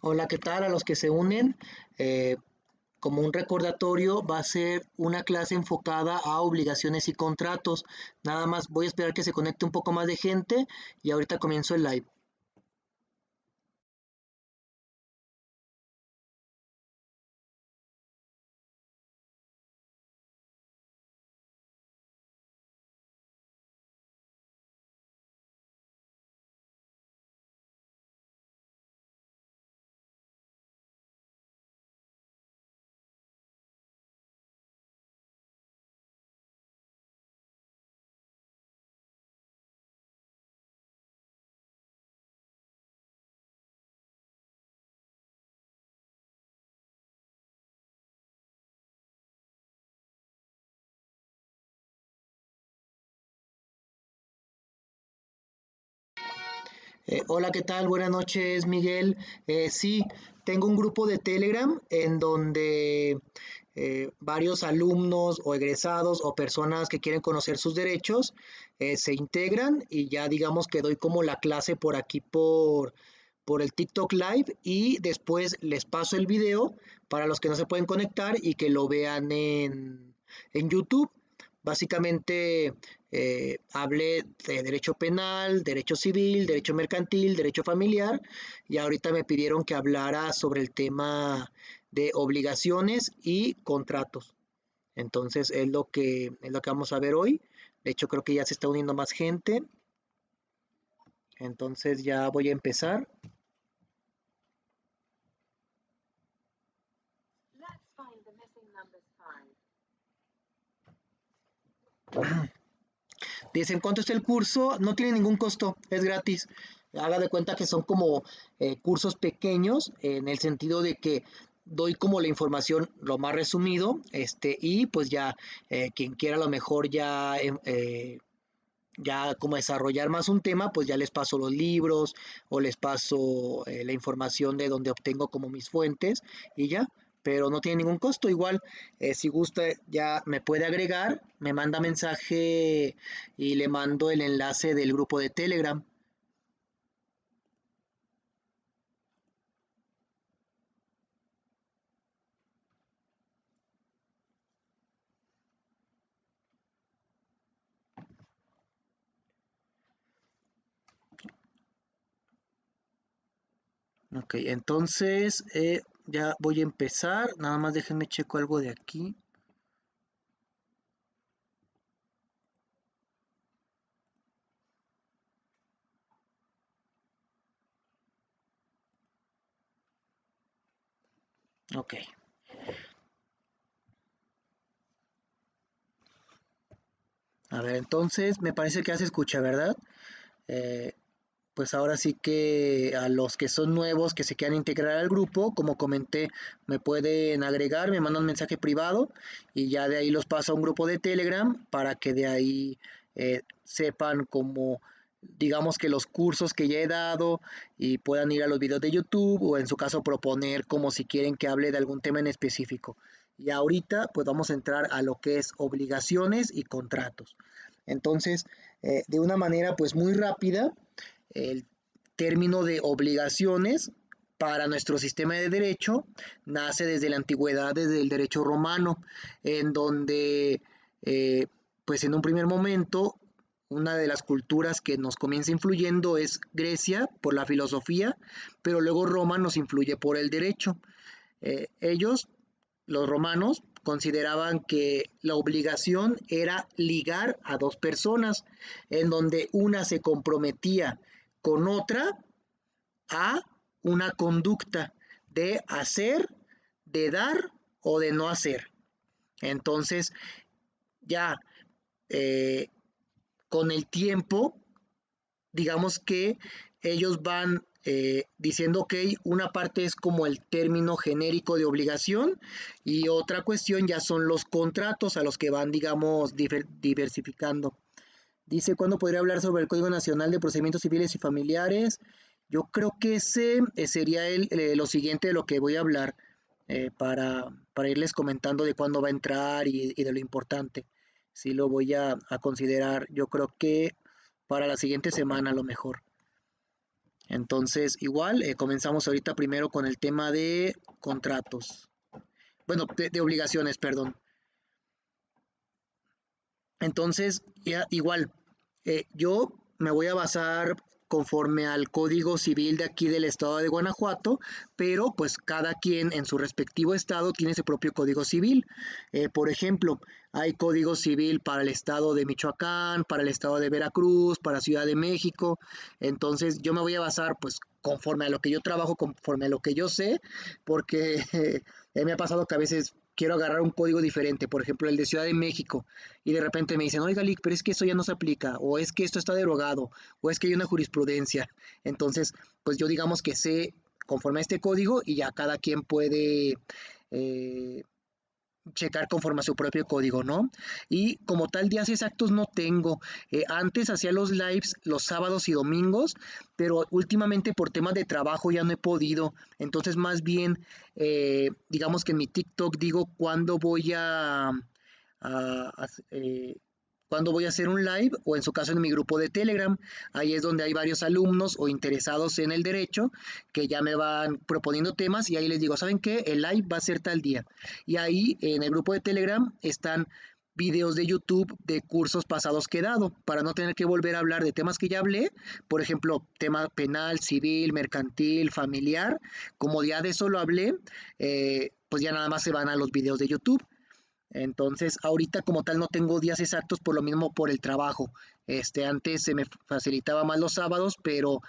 Hola, ¿qué tal? A los que se unen, eh, como un recordatorio, va a ser una clase enfocada a obligaciones y contratos. Nada más voy a esperar que se conecte un poco más de gente y ahorita comienzo el live. Hola, ¿qué tal? Buenas noches, Miguel. Sí, tengo un grupo de Telegram en donde varios alumnos o egresados o personas que quieren conocer sus derechos se integran y ya digamos que doy como la clase por aquí por el TikTok Live y después les paso el video para los que no se pueden conectar y que lo vean en YouTube. Básicamente hablé de derecho penal, derecho civil, derecho mercantil, derecho familiar y ahorita me pidieron que hablara sobre el tema de obligaciones y contratos. Entonces es lo que vamos a ver hoy. De hecho creo que ya se está uniendo más gente. Entonces ya voy a empezar. Dicen, ¿cuánto está el curso? No tiene ningún costo, es gratis. Haga de cuenta que son como cursos pequeños en el sentido de que doy como la información lo más resumido, y pues ya quien quiera a lo mejor ya como desarrollar más un tema, pues ya les paso los libros o les paso la información de donde obtengo como mis fuentes y ya, pero no tiene ningún costo. Igual, si gusta, ya me puede agregar, me manda mensaje y le mando el enlace del grupo de Telegram. Ok, entonces ya voy a empezar. Nada más déjenme checo algo de aquí. Ok. A ver, entonces me parece que ya se escucha, ¿verdad? Eh, pues ahora sí que a los que son nuevos, que se quieran integrar al grupo, como comenté, me pueden agregar, me mandan un mensaje privado y ya de ahí los paso a un grupo de Telegram para que de ahí sepan como, digamos que los cursos que ya he dado y puedan ir a los videos de YouTube o en su caso proponer como si quieren que hable de algún tema en específico. Y ahorita pues vamos a entrar a lo que es obligaciones y contratos. Entonces, de una manera pues muy rápida, el término de obligaciones para nuestro sistema de derecho nace desde la antigüedad, desde el derecho romano, en donde, eh, pues en un primer momento, una de las culturas que nos comienza influyendo es Grecia por la filosofía, pero luego Roma nos influye por el derecho. Ellos, los romanos, consideraban que la obligación era ligar a dos personas, en donde una se comprometía con otra a una conducta de hacer, de dar o de no hacer. Entonces, ya eh, con el tiempo, digamos que ellos van diciendo, ok, una parte es como el término genérico de obligación y otra cuestión ya son los contratos a los que van, digamos, diversificando. Dice, ¿cuándo podría hablar sobre el Código Nacional de Procedimientos Civiles y Familiares? Yo creo que ese sería lo siguiente de lo que voy a hablar para irles comentando de cuándo va a entrar y de lo importante. Sí lo voy a considerar, yo creo que para la siguiente semana a lo mejor. Entonces, igual, comenzamos ahorita primero con el tema de contratos. Bueno, de obligaciones, perdón. Entonces, ya, igual, yo me voy a basar conforme al Código Civil de aquí del estado de Guanajuato, pero pues cada quien en su respectivo estado tiene su propio Código Civil. Por ejemplo, hay Código Civil para el estado de Michoacán, para el estado de Veracruz, para Ciudad de México. Entonces, yo me voy a basar pues conforme a lo que yo trabajo, conforme a lo que yo sé, porque me ha pasado que a veces quiero agarrar un código diferente, por ejemplo el de Ciudad de México, y de repente me dicen, oiga, Lick, pero es que eso ya no se aplica, o es que esto está derogado, o es que hay una jurisprudencia. Entonces, pues yo digamos que sé conforme a este código y ya cada quien puede eh, checar conforme a su propio código, ¿no? Y como tal, días exactos no tengo. Antes hacía los lives los sábados y domingos, pero últimamente por temas de trabajo ya no he podido. Entonces, más bien, digamos que en mi TikTok digo cuándo voy a, cuándo voy a hacer un live o en su caso en mi grupo de Telegram. Ahí es donde hay varios alumnos o interesados en el derecho que ya me van proponiendo temas y ahí les digo, ¿saben qué? El live va a ser tal día. Y ahí en el grupo de Telegram están videos de YouTube de cursos pasados que he dado para no tener que volver a hablar de temas que ya hablé, por ejemplo, tema penal, civil, mercantil, familiar, como ya de eso lo hablé, pues ya nada más se van a los videos de YouTube. Entonces, ahorita como tal no tengo días exactos por lo mismo por el trabajo. Antes se me facilitaba más los sábados, pero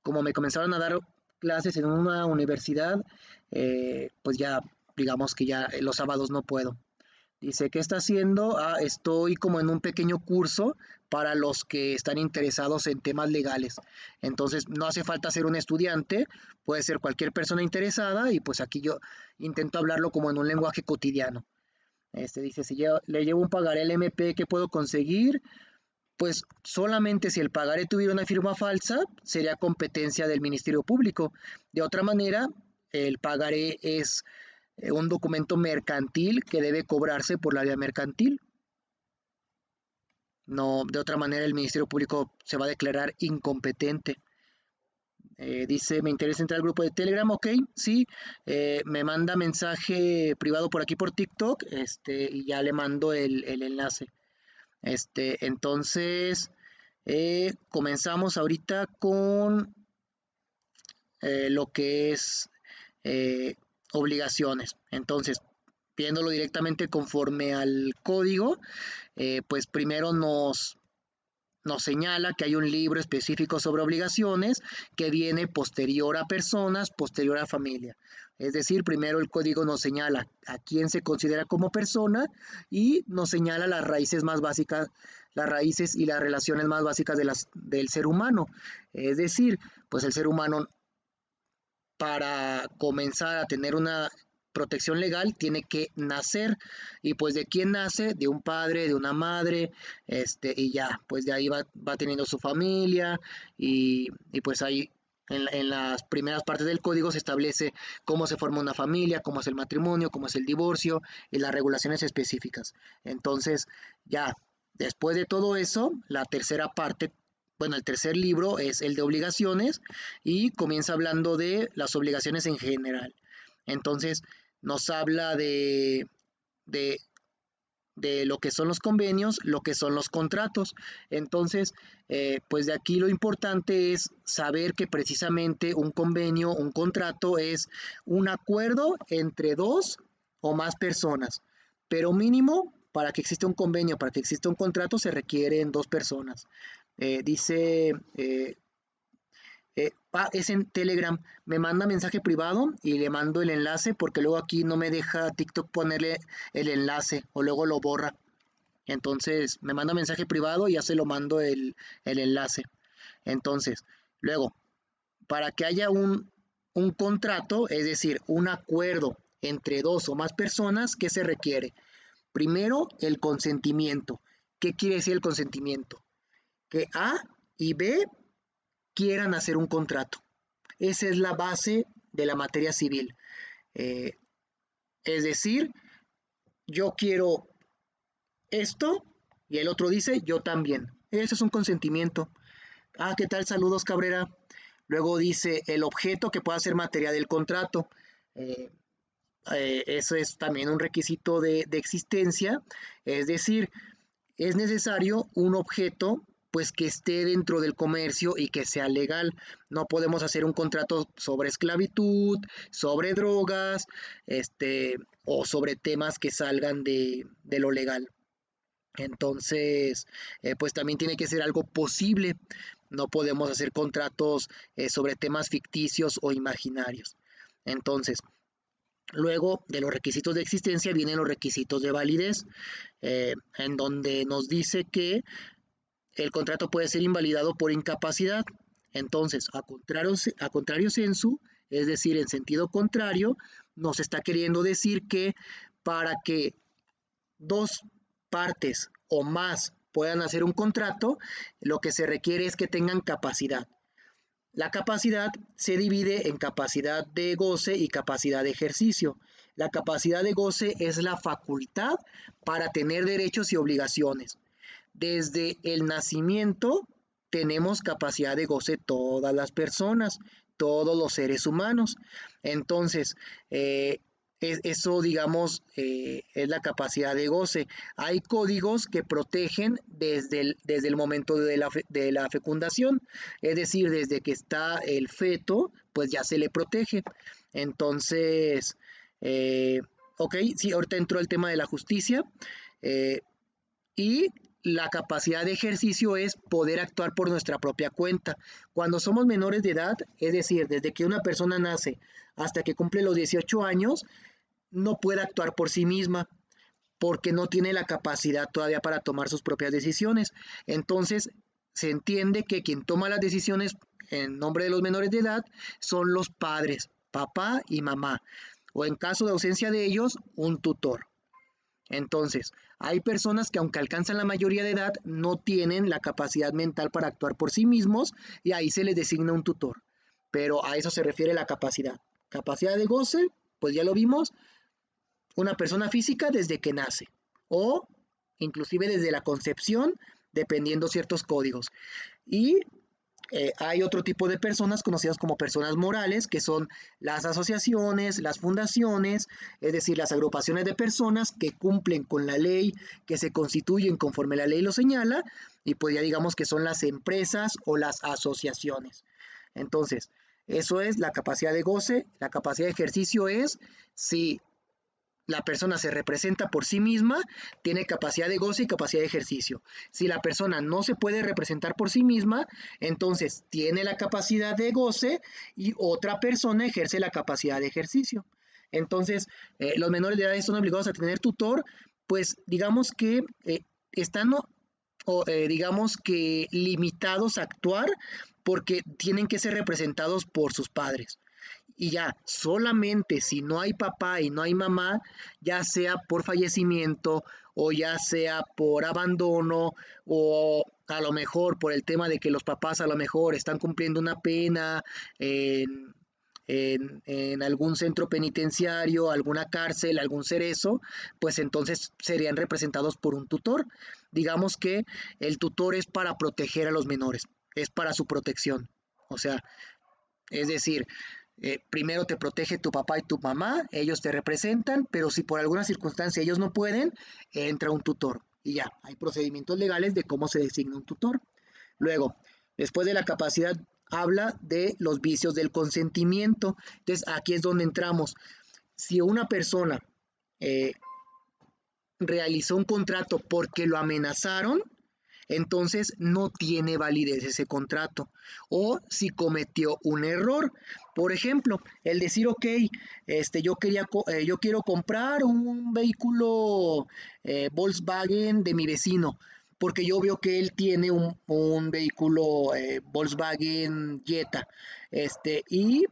como me comenzaron a dar clases en una universidad, pues ya digamos que ya los sábados no puedo. Dice, ¿qué está haciendo? Ah, estoy como en un pequeño curso para los que están interesados en temas legales. Entonces, no hace falta ser un estudiante, puede ser cualquier persona interesada y pues aquí yo intento hablarlo como en un lenguaje cotidiano. Dice, si yo le llevo un pagaré LMP, ¿qué puedo conseguir? Pues solamente si el pagaré tuviera una firma falsa, sería competencia del Ministerio Público. De otra manera, el pagaré es un documento mercantil que debe cobrarse por la vía mercantil. No, de otra manera el Ministerio Público se va a declarar incompetente. Dice, me interesa entrar al grupo de Telegram, ok, sí, me manda mensaje privado por aquí por TikTok, y ya le mando el enlace. Entonces, comenzamos ahorita con lo que es eh, obligaciones. Entonces, viéndolo directamente conforme al código, pues primero nos señala que hay un libro específico sobre obligaciones que viene posterior a personas, posterior a familia. Es decir, primero el código nos señala a quién se considera como persona y nos señala las raíces más básicas, las raíces y las relaciones más básicas del ser humano. Es decir, pues el ser humano para comenzar a tener una protección legal tiene que nacer y pues de quién nace, de un padre, de una madre, y ya, pues de ahí va teniendo su familia y pues ahí en las primeras partes del código se establece cómo se forma una familia, cómo es el matrimonio, cómo es el divorcio y las regulaciones específicas. Entonces, ya, después de todo eso, la tercera parte, bueno, el tercer libro es el de obligaciones y comienza hablando de las obligaciones en general. Entonces, nos habla de, de lo que son los convenios, lo que son los contratos. Entonces, pues de aquí lo importante es saber que precisamente un convenio, un contrato es un acuerdo entre dos o más personas, pero mínimo para que exista un convenio, para que exista un contrato se requieren dos personas. Dice es en Telegram. Me manda mensaje privado y le mando el enlace porque luego aquí no me deja TikTok ponerle el enlace o luego lo borra. Entonces me manda mensaje privado y ya se lo mando el enlace. Entonces, luego, para que haya un contrato, es decir, un acuerdo entre dos o más personas, ¿qué se requiere? Primero, el consentimiento. ¿Qué quiere decir el consentimiento? Que A y B quieran hacer un contrato. Esa es la base de la materia civil. Eh, es decir, yo quiero esto y el otro dice yo también. Eso es un consentimiento. Ah, ¿qué tal? Saludos, Cabrera. Luego dice el objeto que pueda ser materia del contrato. Eh, Eso es también un requisito de existencia, es decir, es necesario un objeto pues que esté dentro del comercio y que sea legal. No podemos hacer un contrato sobre esclavitud, sobre drogas, o sobre temas que salgan de lo legal. Entonces, pues también tiene que ser algo posible. No podemos hacer contratos sobre temas ficticios o imaginarios. Entonces, luego de los requisitos de existencia vienen los requisitos de validez, en donde nos dice que el contrato puede ser invalidado por incapacidad. Entonces, a contrario sensu, es decir, en sentido contrario, nos está queriendo decir que para que dos partes o más puedan hacer un contrato, lo que se requiere es que tengan capacidad. La capacidad se divide en capacidad de goce y capacidad de ejercicio. La capacidad de goce es la facultad para tener derechos y obligaciones. Desde el nacimiento tenemos capacidad de goce todas las personas, todos los seres humanos. Entonces, eso, digamos, es la capacidad de goce. Hay códigos que protegen desde el momento de la fecundación, es decir, desde que está el feto, pues ya se le protege. Entonces, eh, ok, sí, ahorita entró el tema de la justicia. eh, y la capacidad de ejercicio es poder actuar por nuestra propia cuenta. Cuando somos menores de edad, es decir, desde que una persona nace hasta que cumple los 18 años, no puede actuar por sí misma porque no tiene la capacidad todavía para tomar sus propias decisiones. Entonces, se entiende que quien toma las decisiones en nombre de los menores de edad son los padres, papá y mamá, o en caso de ausencia de ellos, un tutor. Entonces, hay personas que aunque alcanzan la mayoría de edad, no tienen la capacidad mental para actuar por sí mismos y ahí se les designa un tutor. Pero a eso se refiere la capacidad. Capacidad de goce, pues ya lo vimos, una persona física desde que nace o inclusive desde la concepción, dependiendo ciertos códigos. Y hay otro tipo de personas conocidas como personas morales, que son las asociaciones, las fundaciones, es decir, las agrupaciones de personas que cumplen con la ley, que se constituyen conforme la ley lo señala, y pues ya digamos que son las empresas o las asociaciones. Entonces, eso es la capacidad de goce. La capacidad de ejercicio es si la persona se representa por sí misma, tiene capacidad de goce y capacidad de ejercicio. Si la persona no se puede representar por sí misma, entonces tiene la capacidad de goce y otra persona ejerce la capacidad de ejercicio. Entonces, los menores de edad están obligados a tener tutor, pues digamos que están digamos que limitados a actuar porque tienen que ser representados por sus padres. Y ya, solamente si no hay papá y no hay mamá, ya sea por fallecimiento o ya sea por abandono o a lo mejor por el tema de que los papás a lo mejor están cumpliendo una pena en, en algún centro penitenciario, alguna cárcel, algún cerezo, pues entonces serían representados por un tutor. Digamos que el tutor es para proteger a los menores, es para su protección. O sea, es decir, primero te protege tu papá y tu mamá, ellos te representan, pero si por alguna circunstancia ellos no pueden, entra un tutor. Y ya, hay procedimientos legales de cómo se designa un tutor. Luego, después de la capacidad, habla de los vicios del consentimiento. Entonces, aquí es donde entramos. Si una persona eh, realizó un contrato porque lo amenazaron, entonces no tiene validez ese contrato. O si cometió un error, por ejemplo, el decir, ok, yo quiero comprar un vehículo Volkswagen de mi vecino, porque yo veo que él tiene un vehículo Volkswagen Jetta, y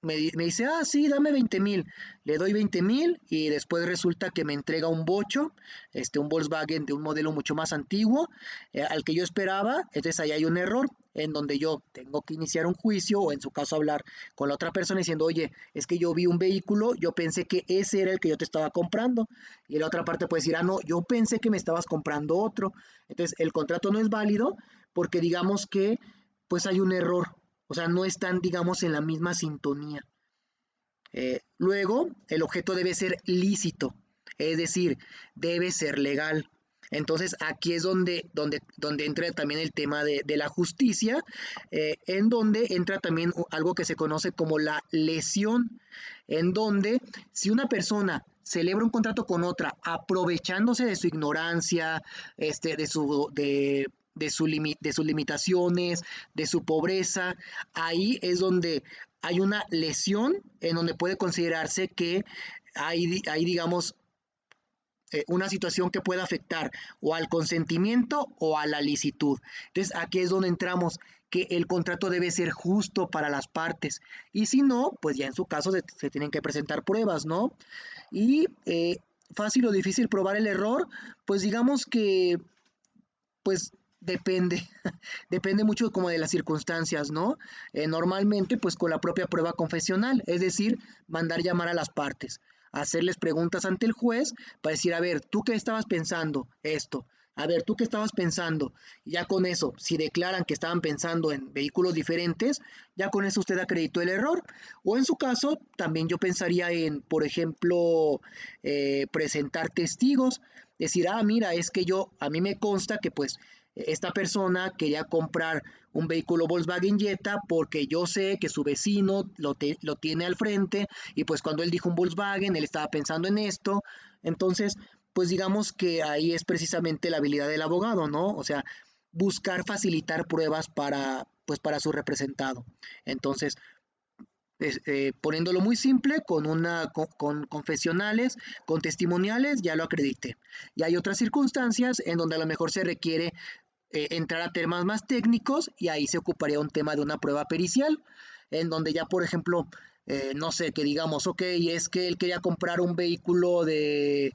me dice, ah, sí, dame 20,000, le doy 20,000 y después resulta que me entrega un bocho, un Volkswagen de un modelo mucho más antiguo, al que yo esperaba. Entonces ahí hay un error en donde yo tengo que iniciar un juicio o en su caso hablar con la otra persona diciendo, oye, es que yo vi un vehículo, yo pensé que ese era el que yo te estaba comprando, y la otra parte puede decir, ah, no, yo pensé que me estabas comprando otro. Entonces el contrato no es válido porque digamos que pues hay un error. O sea, no están, digamos, en la misma sintonía. Luego, el objeto debe ser lícito, es decir, debe ser legal. Entonces, aquí es donde entra también el tema de la justicia, en donde entra también algo que se conoce como la lesión, en donde si una persona celebra un contrato con otra aprovechándose de su ignorancia, de sus limitaciones, de su pobreza, ahí es donde hay una lesión en donde puede considerarse que hay digamos, una situación que pueda afectar o al consentimiento o a la licitud. Entonces, aquí es donde entramos, que el contrato debe ser justo para las partes. Y si no, pues ya en su caso se tienen que presentar pruebas, ¿no? Y fácil o difícil probar el error, pues digamos que, pues depende, depende mucho como de las circunstancias, ¿no? Normalmente, pues con la propia prueba confesional, es decir, mandar llamar a las partes, hacerles preguntas ante el juez para decir, a ver, ¿tú qué estabas pensando esto? A ver, ¿tú qué estabas pensando? Y ya con eso, si declaran que estaban pensando en vehículos diferentes, ya con eso usted acreditó el error. O en su caso, también yo pensaría en, por ejemplo, presentar testigos, decir, ah, mira, es que a mí me consta que pues esta persona quería comprar un vehículo Volkswagen Jetta porque yo sé que su vecino lo tiene al frente y pues cuando él dijo un Volkswagen, él estaba pensando en esto. Entonces, pues digamos que ahí es precisamente la habilidad del abogado, ¿no? O sea, buscar facilitar pruebas pues para su representado. Entonces, poniéndolo muy simple, con confesionales, con testimoniales, ya lo acredité. Y hay otras circunstancias en donde a lo mejor se requiere entrar a temas más técnicos y ahí se ocuparía un tema de una prueba pericial, en donde ya, por ejemplo, no sé, que digamos, ok, es que él quería comprar un vehículo de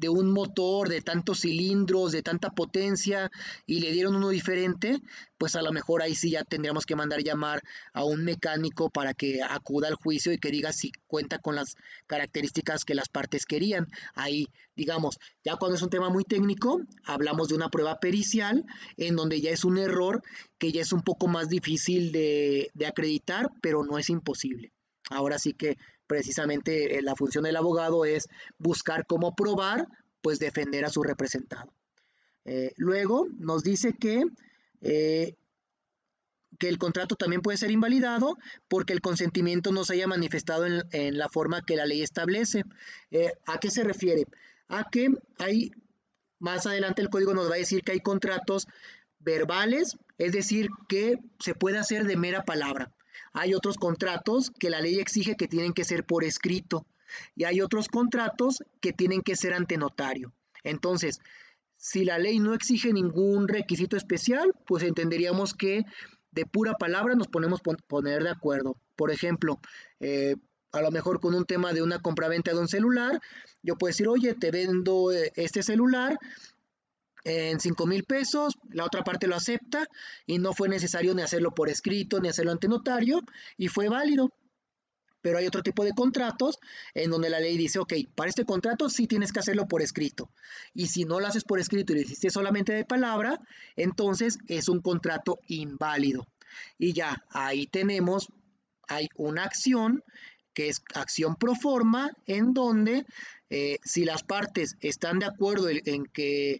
un motor de tantos cilindros, de tanta potencia, y le dieron uno diferente, pues a lo mejor ahí sí ya tendríamos que mandar llamar a un mecánico para que acuda al juicio y que diga si cuenta con las características que las partes querían. Ahí, digamos, ya cuando es un tema muy técnico, hablamos de una prueba pericial en donde ya es un error que ya es un poco más difícil de acreditar, pero no es imposible. Ahora sí que precisamente la función del abogado es buscar cómo probar, pues defender a su representado. Luego nos dice eh, que el contrato también puede ser invalidado porque el consentimiento no se haya manifestado en la forma que la ley establece. ¿A qué se refiere? A que hay, más adelante el código nos va a decir que hay contratos verbales, es decir, que se puede hacer de mera palabra. Hay otros contratos que la ley exige que tienen que ser por escrito y hay otros contratos que tienen que ser ante notario. Entonces, si la ley no exige ningún requisito especial, pues entenderíamos que de pura palabra nos ponemos poner de acuerdo. Por ejemplo, a lo mejor con un tema de una compraventa de un celular, yo puedo decir, oye, te vendo este celular en 5,000 pesos, la otra parte lo acepta y no fue necesario ni hacerlo por escrito ni hacerlo ante notario y fue válido. Pero hay otro tipo de contratos en donde la ley dice, ok, para este contrato sí tienes que hacerlo por escrito. Y si no lo haces por escrito y lo hiciste solamente de palabra, entonces es un contrato inválido. Y ya, ahí hay una acción que es acción pro forma, en donde si las partes están de acuerdo en que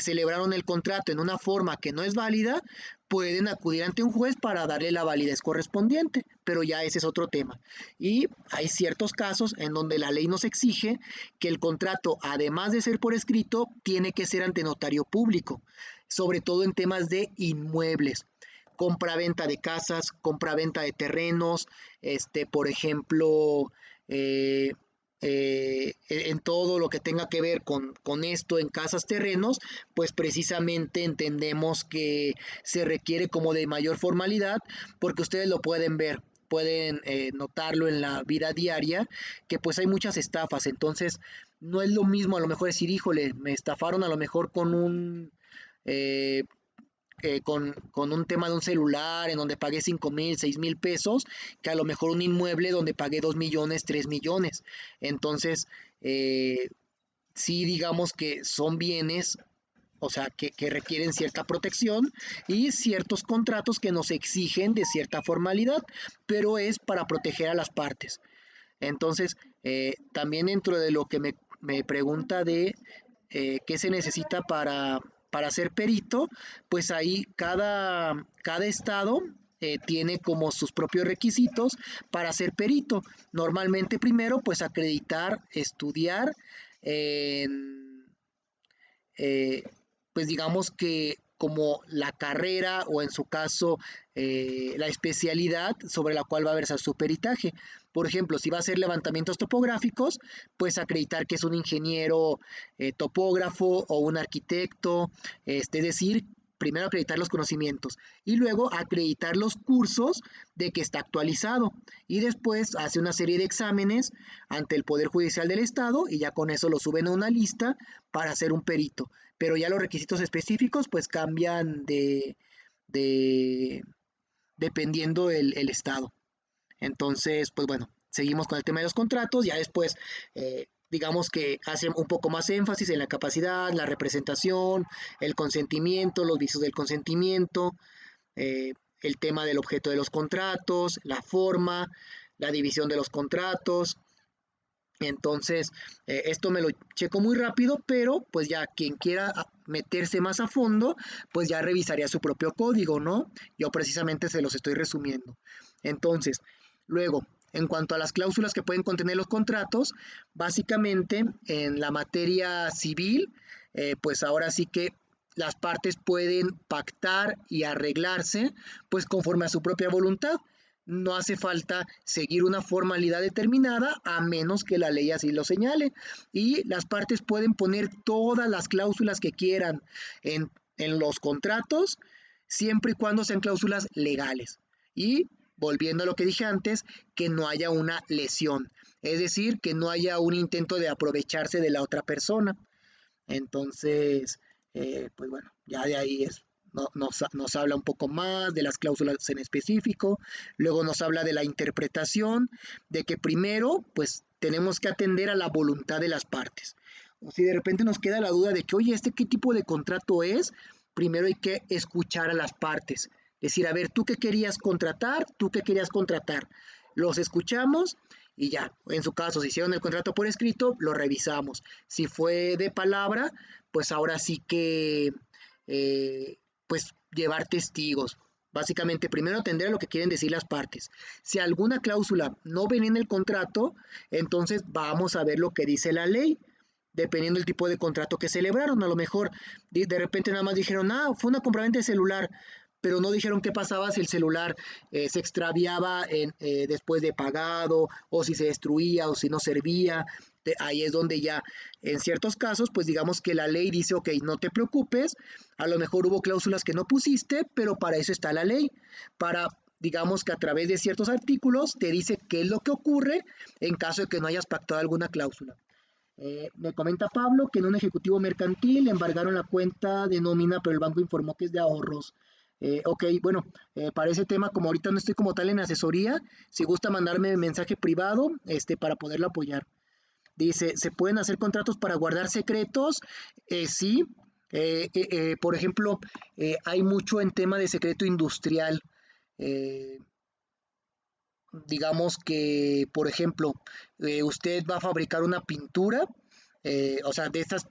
celebraron el contrato en una forma que no es válida, pueden acudir ante un juez para darle la validez correspondiente, pero ya ese es otro tema. Y hay ciertos casos en donde la ley nos exige que el contrato, además de ser por escrito, tiene que ser ante notario público, sobre todo en temas de inmuebles, compra-venta de casas, compra-venta de terrenos, por ejemplo, en todo lo que tenga que ver con esto en casas, terrenos, pues precisamente entendemos que se requiere como de mayor formalidad, porque ustedes lo pueden ver, pueden notarlo en la vida diaria, que pues hay muchas estafas, entonces no es lo mismo a lo mejor decir, híjole, me estafaron a lo mejor eh, con un tema de un celular en donde pagué 5,000, 6,000 pesos, que a lo mejor un inmueble donde pagué 2 millones, 3 millones. Entonces, sí digamos que son bienes o sea, que requieren cierta protección y ciertos contratos que nos exigen de cierta formalidad, pero es para proteger a las partes. Entonces, también dentro de lo que me pregunta de qué se necesita para ser perito, pues ahí cada estado tiene como sus propios requisitos para ser perito. Normalmente primero, pues acreditar, estudiar en, eh, pues digamos que como la carrera o en su caso la especialidad sobre la cual va a versar su peritaje. Por ejemplo, si va a hacer levantamientos topográficos, pues acreditar que es un ingeniero topógrafo o un arquitecto, es decir, primero acreditar los conocimientos y luego acreditar los cursos de que está actualizado y después hace una serie de exámenes ante el Poder Judicial del Estado y ya con eso lo suben a una lista para ser un perito. Pero ya los requisitos específicos pues cambian de dependiendo el estado. Entonces, pues bueno, seguimos con el tema de los contratos, ya después digamos que hacen un poco más énfasis en la capacidad, la representación, el consentimiento, los vicios del consentimiento, el tema del objeto de los contratos, la forma, la división de los contratos. Entonces, esto me lo checo muy rápido, pero pues ya quien quiera meterse más a fondo, pues ya revisaría su propio código, ¿no? Yo precisamente se los estoy resumiendo. Entonces, luego, en cuanto a las cláusulas que pueden contener los contratos, básicamente en la materia civil, pues ahora sí que las partes pueden pactar y arreglarse, pues conforme a su propia voluntad. No hace falta seguir una formalidad determinada a menos que la ley así lo señale. Y las partes pueden poner todas las cláusulas que quieran en los contratos, siempre y cuando sean cláusulas legales. Y volviendo a lo que dije antes, que no haya una lesión, es decir, que no haya un intento de aprovecharse de la otra persona. Entonces, pues bueno, ya de ahí nos habla un poco más de las cláusulas en específico, luego nos habla de la interpretación, de que primero, pues tenemos que atender a la voluntad de las partes. O si de repente nos queda la duda de que, oye, ¿este qué tipo de contrato es? Primero hay que escuchar a las partes. Decir, a ver, ¿tú qué querías contratar? ¿Tú qué querías contratar? Los escuchamos y ya, en su caso, si hicieron el contrato por escrito, lo revisamos. Si fue de palabra, pues ahora sí que, pues llevar testigos. Básicamente, primero atender a lo que quieren decir las partes. Si alguna cláusula no ven en el contrato, entonces vamos a ver lo que dice la ley, dependiendo del tipo de contrato que celebraron. A lo mejor de repente nada más dijeron, ah, fue una compraventa de celular, pero no dijeron qué pasaba si el celular se extraviaba después de pagado, o si se destruía, o si no servía. Ahí es donde ya, en ciertos casos, pues digamos que la ley dice, ok, no te preocupes, a lo mejor hubo cláusulas que no pusiste, pero para eso está la ley, para digamos que a través de ciertos artículos te dice qué es lo que ocurre en caso de que no hayas pactado alguna cláusula. Me comenta Pablo que en un ejecutivo mercantil le embargaron la cuenta de nómina, pero el banco informó que es de ahorros. Ok, bueno, para ese tema, como ahorita no estoy como tal en asesoría, si gusta mandarme mensaje privado, para poderlo apoyar. Dice, ¿se pueden hacer contratos para guardar secretos? Sí. Por ejemplo, hay mucho en tema de secreto industrial. Eh, digamos que, por ejemplo, usted va a fabricar una pintura, o sea, de estas,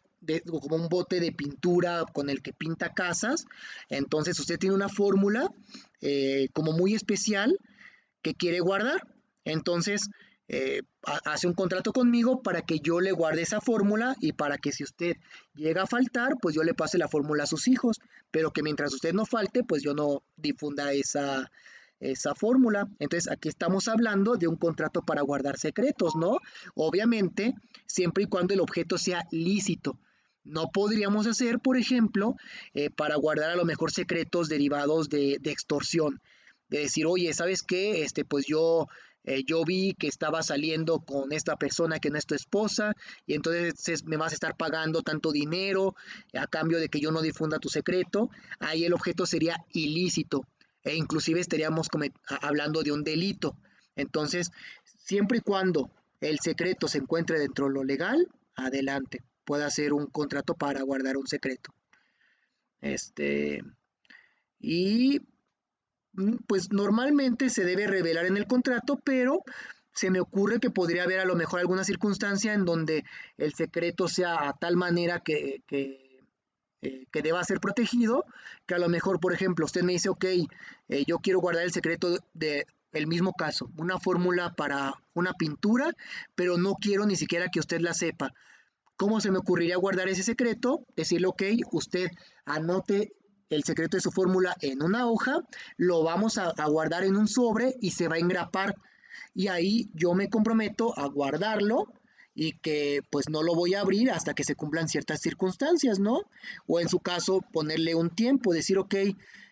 como un bote de pintura con el que pinta casas, entonces usted tiene una fórmula como muy especial que quiere guardar, entonces hace un contrato conmigo para que yo le guarde esa fórmula y para que si usted llega a faltar, pues yo le pase la fórmula a sus hijos, pero que mientras usted no falte, pues yo no difunda esa fórmula. Entonces aquí estamos hablando de un contrato para guardar secretos, ¿no? Obviamente, siempre y cuando el objeto sea lícito. No podríamos hacer, por ejemplo, para guardar a lo mejor secretos derivados de extorsión. De decir, oye, ¿sabes qué? Pues yo vi que estaba saliendo con esta persona que no es tu esposa y entonces me vas a estar pagando tanto dinero a cambio de que yo no difunda tu secreto. Ahí el objeto sería ilícito e inclusive estaríamos hablando de un delito. Entonces, siempre y cuando el secreto se encuentre dentro de lo legal, adelante, puede hacer un contrato para guardar un secreto. Este, y pues normalmente se debe revelar en el contrato, pero se me ocurre que podría haber a lo mejor alguna circunstancia en donde el secreto sea a tal manera que deba ser protegido, que a lo mejor, por ejemplo, usted me dice, ok, yo quiero guardar el secreto de el mismo caso, una fórmula para una pintura, pero no quiero ni siquiera que usted la sepa. ¿Cómo se me ocurriría guardar ese secreto? Decirle, ok, usted anote el secreto de su fórmula en una hoja, lo vamos a guardar en un sobre y se va a engrapar. Y ahí yo me comprometo a guardarlo y que pues no lo voy a abrir hasta que se cumplan ciertas circunstancias, ¿no? O en su caso ponerle un tiempo, decir, ok,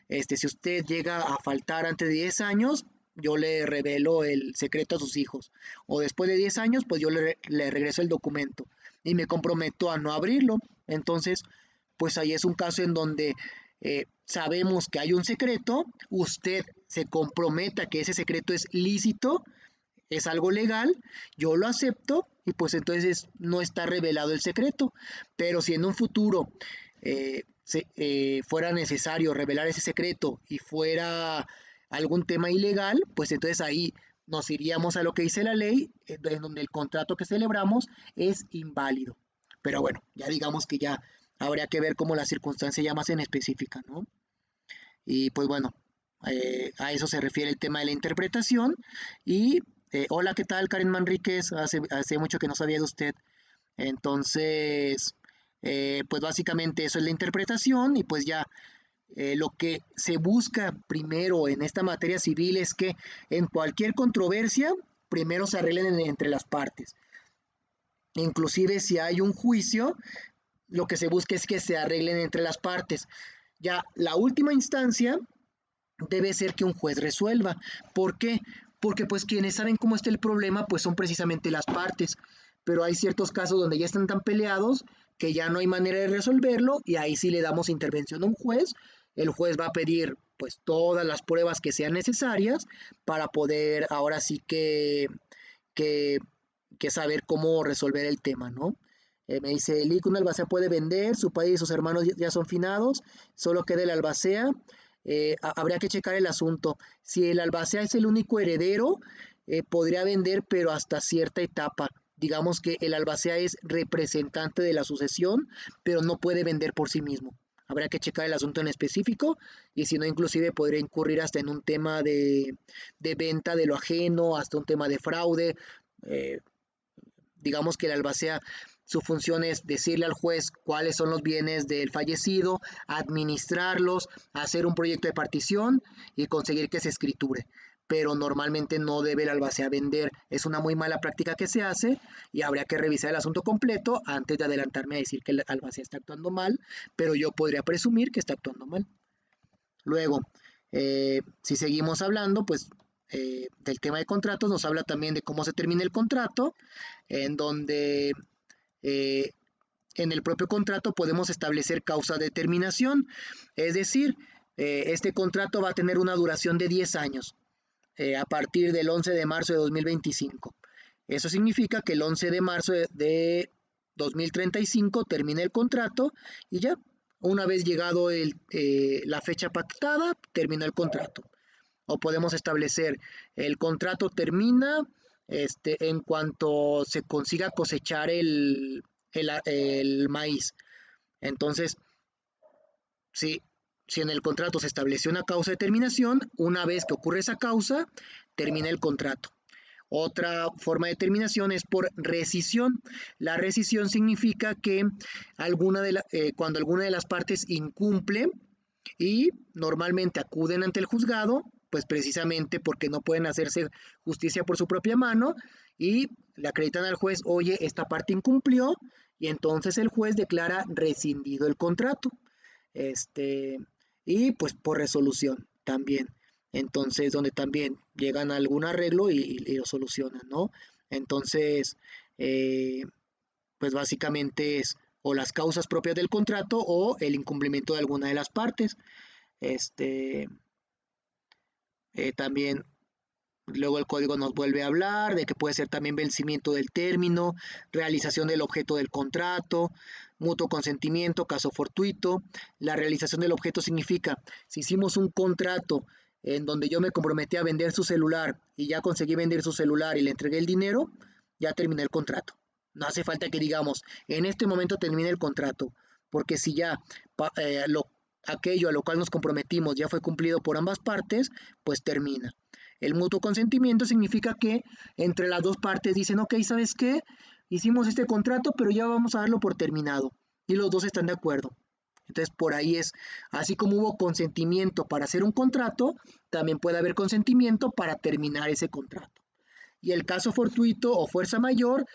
si usted llega a faltar antes de 10 años, yo le revelo el secreto a sus hijos. O después de 10 años, pues yo le regreso el documento y me comprometo a no abrirlo. Entonces, pues ahí es un caso en donde sabemos que hay un secreto, usted se comprometa que ese secreto es lícito, es algo legal, yo lo acepto y pues entonces no está revelado el secreto. Pero si en un futuro fuera necesario revelar ese secreto y fuera algún tema ilegal, pues entonces ahí nos iríamos a lo que dice la ley, en donde el contrato que celebramos es inválido. Pero bueno, ya digamos que ya habría que ver cómo la circunstancia ya más en específica, ¿no? Y pues bueno, a eso se refiere el tema de la interpretación. Y hola, ¿qué tal, Karen Manríquez? Hace mucho que no sabía de usted. Entonces, pues básicamente eso es la interpretación y pues ya lo que se busca primero en esta materia civil es que en cualquier controversia, primero se arreglen entre las partes. Inclusive si hay un juicio, lo que se busca es que se arreglen entre las partes. Ya la última instancia debe ser que un juez resuelva. ¿Por qué? Porque pues quienes saben cómo está el problema pues son precisamente las partes. Pero hay ciertos casos donde ya están tan peleados que ya no hay manera de resolverlo y ahí sí le damos intervención a un juez. El juez va a pedir pues todas las pruebas que sean necesarias para poder ahora sí que, que saber cómo resolver el tema, ¿no? Me dice, el una albacea puede vender, su padre y sus hermanos ya son finados, solo queda el albacea. Habría que checar el asunto. Si el albacea es el único heredero, podría vender, pero hasta cierta etapa. Digamos que el albacea es representante de la sucesión, pero no puede vender por sí mismo. Habrá que checar el asunto en específico y si no, inclusive podría incurrir hasta en un tema de venta de lo ajeno, hasta un tema de fraude. Eh, digamos que el albacea, su función es decirle al juez cuáles son los bienes del fallecido, administrarlos, hacer un proyecto de partición y conseguir que se escriture. Pero normalmente no debe el albacea vender. Es una muy mala práctica que se hace y habría que revisar el asunto completo antes de adelantarme a decir que el albacea está actuando mal, pero yo podría presumir que está actuando mal. Luego, si seguimos hablando, pues del tema de contratos, nos habla también de cómo se termina el contrato, en donde eh, en el propio contrato podemos establecer causa de terminación, es decir, este contrato va a tener una duración de 10 años a partir del 11 de marzo de 2025. Eso significa que el 11 de marzo de 2035 termina el contrato y ya, una vez llegado la fecha pactada, termina el contrato. O podemos establecer el contrato termina en cuanto se consiga cosechar el maíz. Entonces, si, si en el contrato se estableció una causa de terminación, una vez que ocurre esa causa, termina el contrato. Otra forma de terminación es por rescisión. La rescisión significa que cuando alguna de las partes incumple y normalmente acuden ante el juzgado, pues precisamente porque no pueden hacerse justicia por su propia mano y le acreditan al juez, oye, esta parte incumplió y entonces el juez declara rescindido el contrato. Este, y pues por resolución también. Entonces, donde también llegan a algún arreglo y lo solucionan, ¿no? Entonces, eh, pues básicamente es o las causas propias del contrato o el incumplimiento de alguna de las partes. Este, también Luego el código nos vuelve a hablar de que puede ser también vencimiento del término, realización del objeto del contrato, mutuo consentimiento, caso fortuito. La realización del objeto significa, si hicimos un contrato en donde yo me comprometí a vender su celular y ya conseguí vender su celular y le entregué el dinero, ya terminé el contrato. No hace falta que digamos, en este momento termine el contrato, porque si ya aquello a lo cual nos comprometimos ya fue cumplido por ambas partes, pues termina. El mutuo consentimiento significa que entre las dos partes dicen, ok, ¿sabes qué? Hicimos este contrato, pero ya vamos a darlo por terminado. Y los dos están de acuerdo. Entonces, por ahí es, así como hubo consentimiento para hacer un contrato, también puede haber consentimiento para terminar ese contrato. Y el caso fortuito o fuerza mayor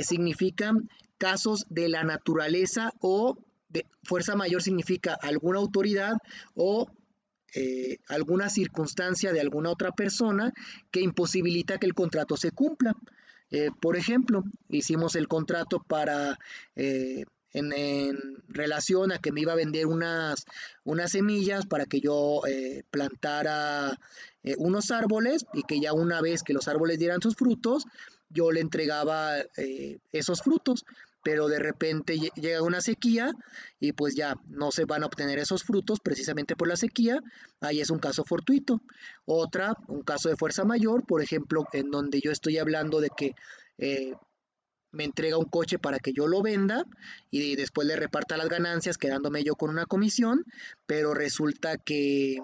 significan casos de la naturaleza o de fuerza mayor significa alguna autoridad o alguna circunstancia de alguna otra persona que imposibilita que el contrato se cumpla. Por ejemplo, hicimos el contrato para en relación a que me iba a vender unas semillas para que yo plantara unos árboles y que ya una vez que los árboles dieran sus frutos, yo le entregaba esos frutos, pero de repente llega una sequía y pues ya no se van a obtener esos frutos precisamente por la sequía, ahí es un caso fortuito. Un caso de fuerza mayor, por ejemplo, en donde yo estoy hablando de que eh, me entrega un coche para que yo lo venda y después le reparta las ganancias quedándome yo con una comisión, pero resulta que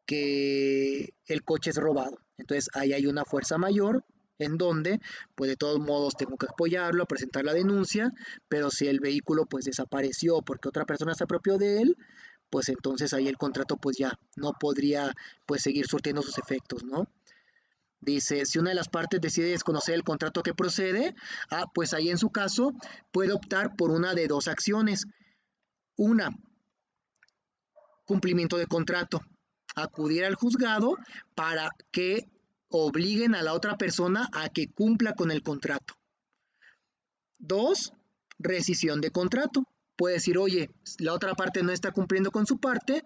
el coche es robado. Entonces ahí hay una fuerza mayor en donde pues de todos modos tengo que apoyarlo, presentar la denuncia, pero si el vehículo pues desapareció porque otra persona se apropió de él, pues entonces ahí el contrato pues ya no podría pues seguir surtiendo sus efectos, ¿no? Dice, si una de las partes decide desconocer el contrato que procede, pues ahí en su caso puede optar por una de dos acciones. Una, cumplimiento de contrato, acudir al juzgado para que obliguen a la otra persona a que cumpla con el contrato. Dos, rescisión de contrato. Puede decir, oye, la otra parte no está cumpliendo con su parte,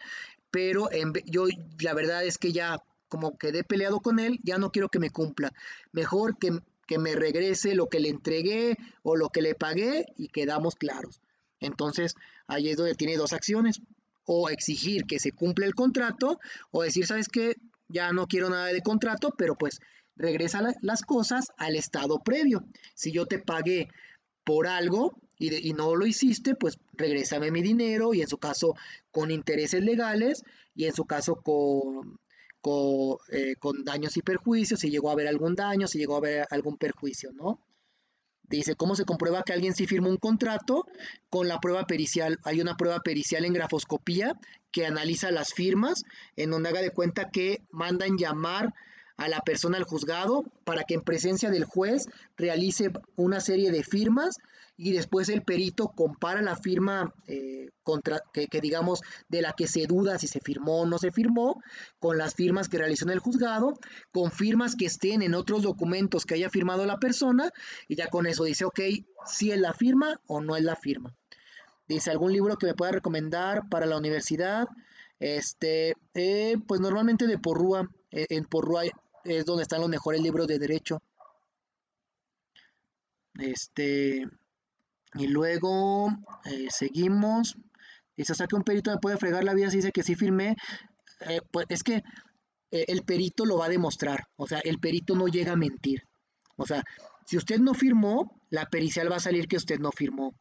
pero yo la verdad es que ya como quedé peleado con él, ya no quiero que me cumpla. Mejor que me regrese lo que le entregué o lo que le pagué y quedamos claros. Entonces, ahí es donde tiene dos acciones. O exigir que se cumpla el contrato, o decir, ¿sabes qué? Ya no quiero nada de contrato, pero pues regresa las cosas al estado previo. Si yo te pagué por algo y no lo hiciste, pues regrésame mi dinero y en su caso con intereses legales y en su caso con daños y perjuicios, si llegó a haber algún daño, si llegó a haber algún perjuicio, ¿no? Dice, ¿cómo se comprueba que alguien sí firmó un contrato? Con la prueba pericial. Hay una prueba pericial en grafoscopía que analiza las firmas, en donde haga de cuenta que mandan llamar a la persona al juzgado para que en presencia del juez realice una serie de firmas y después el perito compara la firma que digamos de la que se duda si se firmó o no se firmó con las firmas que realizó en el juzgado, con firmas que estén en otros documentos que haya firmado la persona y ya con eso dice, ok, si es la firma o no es la firma. Dice, ¿algún libro que me pueda recomendar para la universidad? Pues normalmente de Porrúa. En Porrúa es donde están los mejores libros de derecho. Este, y luego seguimos. Dice, ¿hasta que un perito me puede fregar la vida si dice que sí firmé? Pues es que el perito lo va a demostrar. O sea, el perito no llega a mentir. O sea, si usted no firmó, la pericial va a salir que usted no firmó.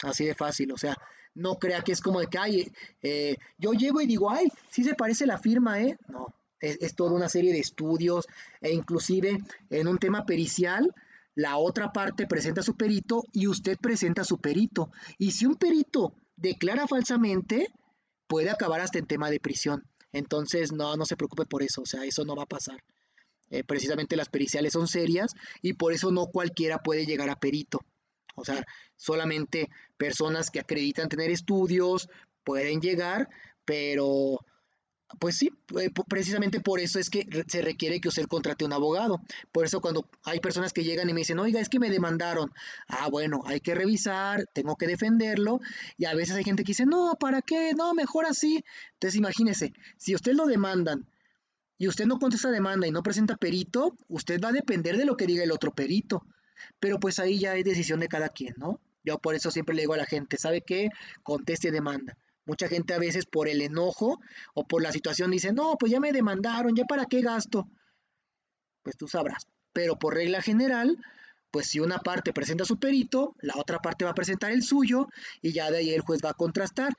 Así de fácil. O sea, no crea que es como de que, ay, yo llego y digo, ay, sí se parece la firma, ¿eh? No, es toda una serie de estudios e inclusive en un tema pericial, la otra parte presenta su perito y usted presenta su perito. Y si un perito declara falsamente, puede acabar hasta en tema de prisión. Entonces, no se preocupe por eso, o sea, eso no va a pasar. Precisamente las periciales son serias y por eso no cualquiera puede llegar a perito. O sea, solamente personas que acreditan tener estudios pueden llegar, pero pues sí, precisamente por eso es que se requiere que usted contrate un abogado. Por eso cuando hay personas que llegan y me dicen, oiga, es que me demandaron. Bueno, hay que revisar, tengo que defenderlo. Y a veces hay gente que dice, no, ¿para qué? No, mejor así. Entonces imagínese, si usted lo demandan y usted no contesta demanda y no presenta perito, usted va a depender de lo que diga el otro perito. Pero pues ahí ya es decisión de cada quien, ¿no? Yo por eso siempre le digo a la gente, ¿sabe qué? Conteste demanda. Mucha gente a veces por el enojo o por la situación dice, no, pues ya me demandaron, ya para qué gasto. Pues tú sabrás. Pero por regla general, pues si una parte presenta su perito, la otra parte va a presentar el suyo y ya de ahí el juez va a contrastar.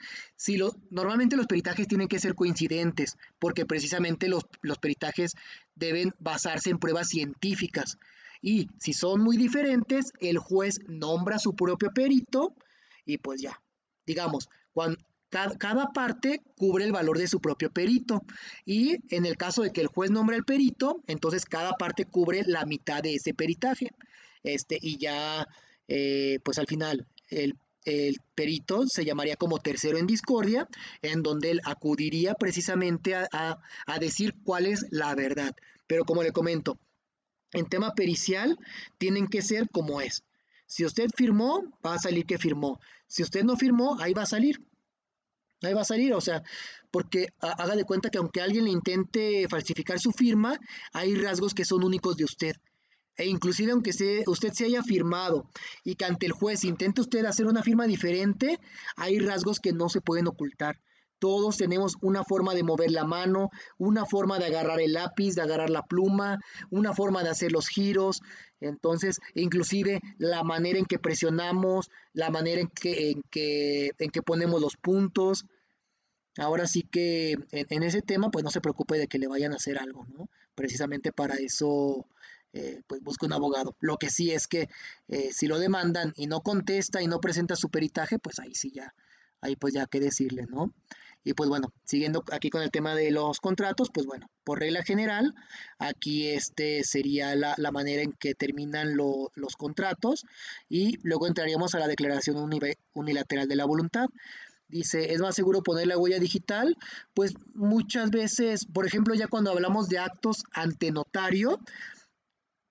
Normalmente los peritajes tienen que ser coincidentes, porque precisamente los peritajes deben basarse en pruebas científicas. Y si son muy diferentes, el juez nombra su propio perito y pues ya, digamos, cada parte cubre el valor de su propio perito y en el caso de que el juez nombre el perito, entonces cada parte cubre la mitad de ese peritaje. Y ya, pues al final, el perito se llamaría como tercero en discordia, en donde él acudiría precisamente a decir cuál es la verdad. Pero como le comento, en tema pericial tienen que ser como es. Si usted firmó, va a salir que firmó. Si usted no firmó, ahí va a salir. Ahí va a salir, o sea, porque haga de cuenta que aunque alguien le intente falsificar su firma, hay rasgos que son únicos de usted. E inclusive aunque usted se haya firmado y que ante el juez intente usted hacer una firma diferente, hay rasgos que no se pueden ocultar. Todos tenemos una forma de mover la mano, una forma de agarrar el lápiz, de agarrar la pluma, una forma de hacer los giros. Entonces, inclusive la manera en que presionamos, la manera en que ponemos los puntos. Ahora sí que en ese tema, pues no se preocupe de que le vayan a hacer algo, ¿no? Precisamente para eso, pues busque un abogado. Lo que sí es que si lo demandan y no contesta y no presenta su peritaje, pues ahí sí ya, ahí pues ya qué decirle, ¿no? Y pues bueno, siguiendo aquí con el tema de los contratos, pues bueno, por regla general, aquí sería la manera en que terminan los contratos y luego entraríamos a la declaración unilateral de la voluntad. Dice, ¿es más seguro poner la huella digital? Pues muchas veces, por ejemplo, ya cuando hablamos de actos ante notario,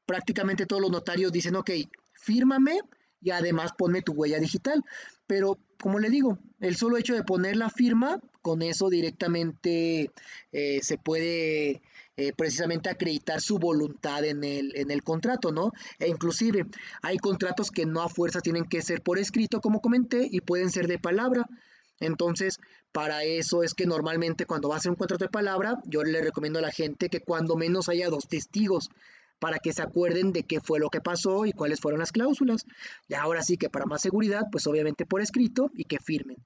prácticamente todos los notarios dicen, ok, fírmame y además ponme tu huella digital. Pero, como le digo, el solo hecho de poner la firma, con eso directamente se puede precisamente acreditar su voluntad en el contrato, ¿no? E inclusive hay contratos que no a fuerza tienen que ser por escrito, como comenté, y pueden ser de palabra. Entonces, para eso es que normalmente cuando va a hacer un contrato de palabra, yo le recomiendo a la gente que cuando menos haya dos testigos para que se acuerden de qué fue lo que pasó y cuáles fueron las cláusulas. Y ahora sí que para más seguridad, pues obviamente por escrito y que firmen.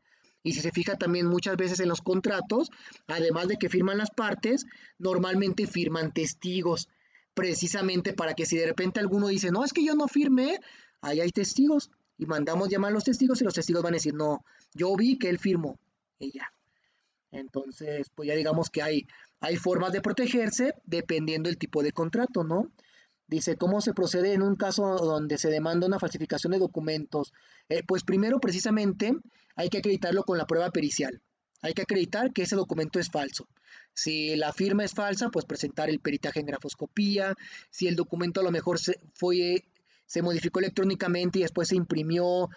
Y si se fija también muchas veces en los contratos, además de que firman las partes, normalmente firman testigos, precisamente para que si de repente alguno dice, no, es que yo no firmé, ahí hay testigos. Y mandamos llamar a los testigos y los testigos van a decir, no, yo vi que él firmó. Y ya. Entonces, pues ya digamos que hay formas de protegerse dependiendo del tipo de contrato, ¿no? Dice, ¿cómo se procede en un caso donde se demanda una falsificación de documentos? Pues primero, precisamente, hay que acreditarlo con la prueba pericial. Hay que acreditar que ese documento es falso. Si la firma es falsa, pues presentar el peritaje en grafoscopía. Si el documento a lo mejor se modificó electrónicamente y después se imprimió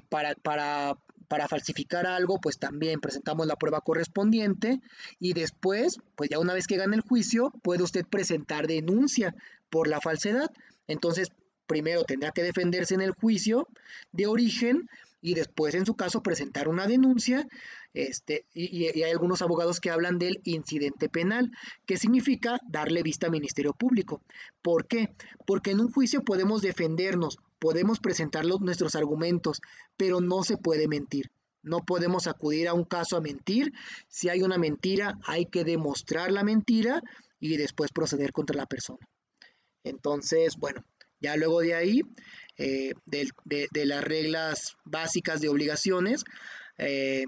para falsificar algo, pues también presentamos la prueba correspondiente y después, pues ya una vez que gane el juicio, puede usted presentar denuncia por la falsedad. Entonces, primero tendrá que defenderse en el juicio de origen y después, en su caso, presentar una denuncia. Y hay algunos abogados que hablan del incidente penal, que significa darle vista al Ministerio Público. ¿Por qué? Porque en un juicio podemos defendernos, podemos presentar nuestros argumentos, pero no se puede mentir. No podemos acudir a un caso a mentir. Si hay una mentira, hay que demostrar la mentira y después proceder contra la persona. Entonces, bueno, ya luego de ahí, de las reglas básicas de obligaciones, eh,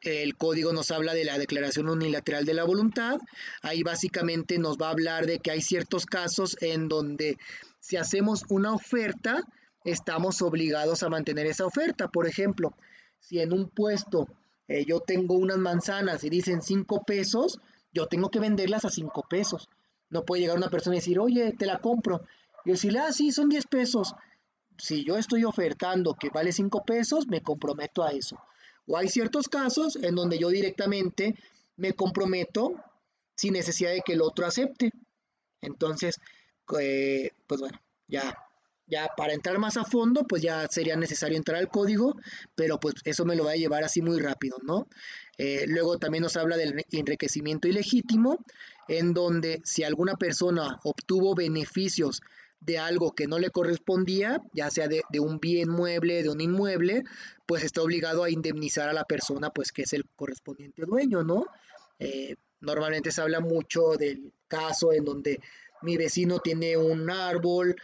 el código nos habla de la declaración unilateral de la voluntad. Ahí básicamente nos va a hablar de que hay ciertos casos en donde si hacemos una oferta, estamos obligados a mantener esa oferta. Por ejemplo, si en un puesto yo tengo unas manzanas y dicen 5 pesos, yo tengo que venderlas a 5 pesos. No puede llegar una persona y decir, oye, te la compro. Y decirle, ah, sí, son 10 pesos. Si yo estoy ofertando que vale 5 pesos, me comprometo a eso. O hay ciertos casos en donde yo directamente me comprometo, sin necesidad de que el otro acepte. Entonces, pues bueno, ya, ya para entrar más a fondo, pues ya sería necesario entrar al código, pero pues eso me lo va a llevar así muy rápido, ¿no? Luego también nos habla del enriquecimiento ilegítimo, en donde si alguna persona obtuvo beneficios de algo que no le correspondía, ya sea de un bien mueble, de un inmueble, pues está obligado a indemnizar a la persona, pues que es el correspondiente dueño, ¿no? Normalmente se habla mucho del caso en donde mi vecino tiene un árbol,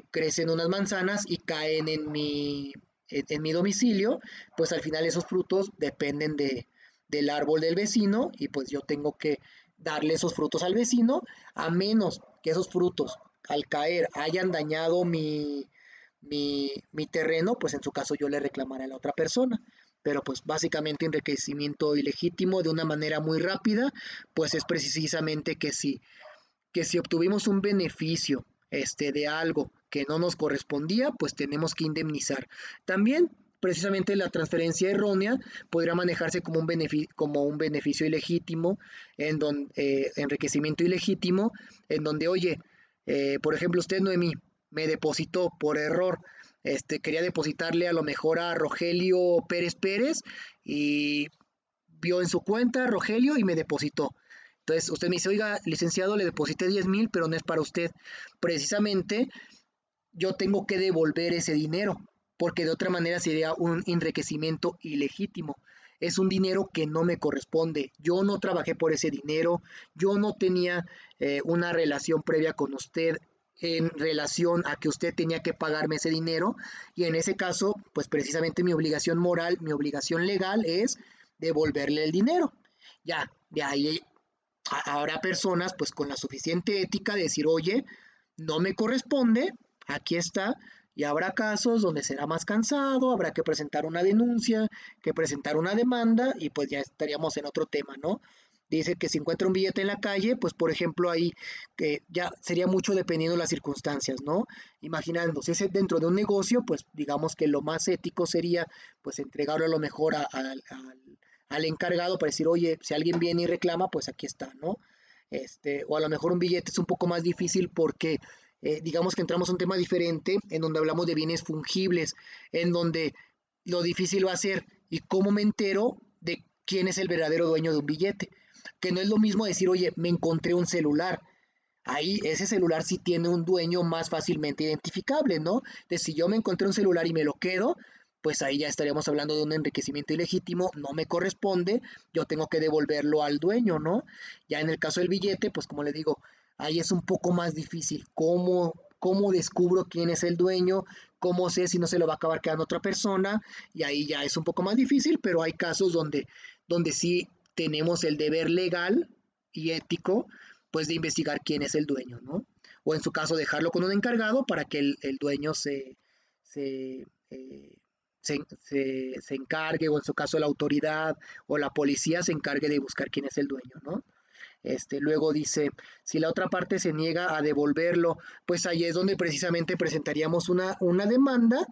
crecen unas manzanas y caen en mi domicilio, pues al final esos frutos dependen del árbol del vecino y pues yo tengo que darle esos frutos al vecino, a menos que esos frutos al caer hayan dañado mi terreno, pues en su caso yo le reclamaré a la otra persona. Pero pues básicamente enriquecimiento ilegítimo de una manera muy rápida, pues es precisamente que si obtuvimos un beneficio de algo que no nos correspondía, pues tenemos que indemnizar. También precisamente la transferencia errónea podría manejarse como un beneficio ilegítimo, enriquecimiento ilegítimo, en donde, oye, por ejemplo, usted, Noemí, me depositó por error, quería depositarle a lo mejor a Rogelio Pérez Pérez y vio en su cuenta Rogelio y me depositó. Entonces usted me dice, oiga, licenciado, le deposité 10,000, pero no es para usted. Precisamente yo tengo que devolver ese dinero, porque de otra manera sería un enriquecimiento ilegítimo. Es un dinero que no me corresponde. Yo no trabajé por ese dinero, yo no tenía una relación previa con usted en relación a que usted tenía que pagarme ese dinero y en ese caso, pues precisamente mi obligación moral, mi obligación legal es devolverle el dinero. Ya, de ahí habrá personas pues con la suficiente ética de decir, oye, no me corresponde, aquí está, y habrá casos donde será más cansado, habrá que presentar una denuncia, que presentar una demanda y pues ya estaríamos en otro tema, ¿no? Dice que si encuentra un billete en la calle, pues por ejemplo ahí ya sería mucho dependiendo de las circunstancias, ¿no? Imaginando, si es dentro de un negocio, pues digamos que lo más ético sería pues entregarlo a lo mejor al encargado para decir, oye, si alguien viene y reclama, pues aquí está, ¿no? O a lo mejor un billete es un poco más difícil porque digamos que entramos a un tema diferente en donde hablamos de bienes fungibles, en donde lo difícil va a ser y cómo me entero de quién es el verdadero dueño de un billete. Que no es lo mismo decir, oye, me encontré un celular. Ahí ese celular sí tiene un dueño más fácilmente identificable, ¿no? Entonces, si yo me encontré un celular y me lo quedo, pues ahí ya estaríamos hablando de un enriquecimiento ilegítimo, no me corresponde, yo tengo que devolverlo al dueño, ¿no? Ya en el caso del billete, pues como le digo, ahí es un poco más difícil. ¿Cómo descubro quién es el dueño? ¿Cómo sé si no se lo va a acabar quedando otra persona? Y ahí ya es un poco más difícil, pero hay casos donde sí tenemos el deber legal y ético, pues de investigar quién es el dueño, ¿no? O en su caso dejarlo con un encargado para que el dueño se, eh, se encargue, o en su caso la autoridad o la policía se encargue de buscar quién es el dueño, ¿no? Luego dice, si la otra parte se niega a devolverlo, pues ahí es donde precisamente presentaríamos una demanda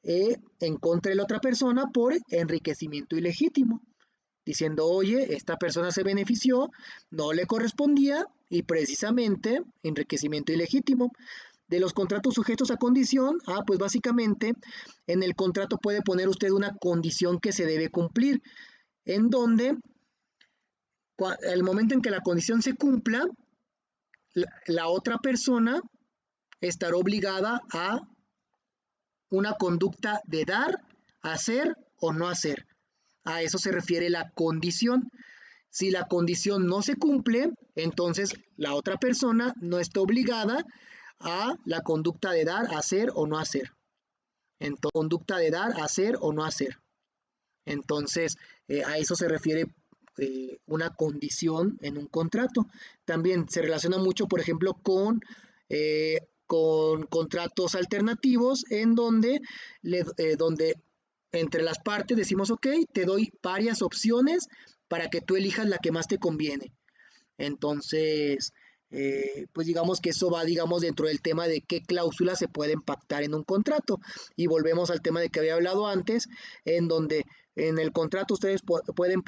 en contra de la otra persona por enriquecimiento ilegítimo, diciendo, oye, esta persona se benefició, no le correspondía y precisamente enriquecimiento ilegítimo. De los contratos sujetos a condición, pues básicamente en el contrato puede poner usted una condición que se debe cumplir, en donde el momento en que la condición se cumpla, la otra persona estará obligada a una conducta de dar, hacer o no hacer. A eso se refiere la condición. Si la condición no se cumple, entonces la otra persona no está obligada a la conducta de dar, hacer o no hacer. Entonces, conducta de dar, hacer o no hacer. Entonces, a eso se refiere una condición en un contrato. También se relaciona mucho, por ejemplo, con contratos alternativos en donde entre las partes decimos, ok, te doy varias opciones para que tú elijas la que más te conviene. Entonces, pues digamos que eso va, digamos, dentro del tema de qué cláusulas se pueden pactar en un contrato. Y volvemos al tema de que había hablado antes, en donde en el contrato ustedes pueden